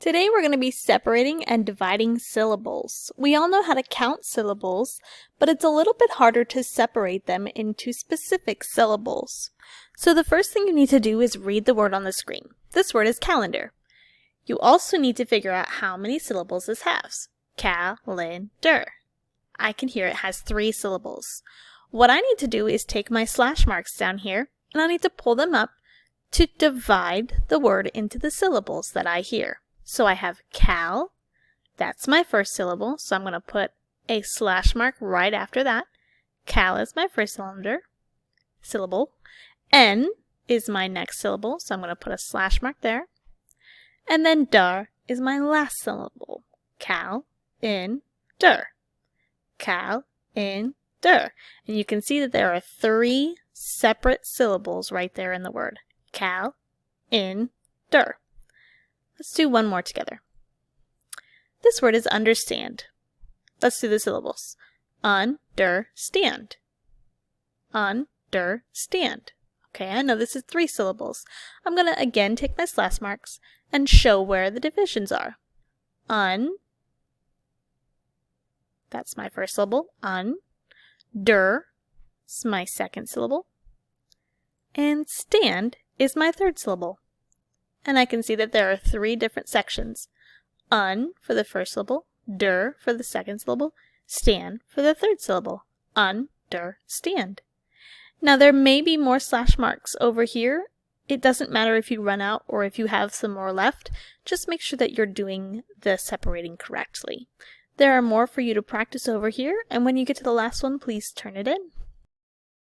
Today we're going to be separating and dividing syllables. We all know how to count syllables, but it's a little bit harder to separate them into specific syllables. So the first thing you need to do is read the word on the screen. This word is calendar. You also need to figure out how many syllables this has. Calendar. I can hear it has 3 syllables. What I need to do is take my slash marks down here, and I need to pull them up to divide the word into the syllables that I hear. So I have cal, that's my first syllable, so I'm going to put a slash mark right after that. Cal is my first syllable. N is my next syllable, so I'm going to put a slash mark there. And then dar is my last syllable. Cal, in, der. Cal, in, der. And you can see that there are 3 separate syllables right there in the word. Cal, in, der. Let's do one more together. This word is understand. Let's do the syllables. Understand. Understand. Okay, I know this is 3 syllables. I'm going to again take my slash marks and show where the divisions are. That's my first syllable. Der is my second syllable. And stand is my third syllable. And I can see that there are 3 different sections. For the first syllable, der for the second syllable, stand for the third syllable. Understand. Now there may be more slash marks over here. It doesn't matter if you run out or if you have some more left. Just make sure that you're doing the separating correctly. There are more for you to practice over here, and when you get to the last one, please turn it in.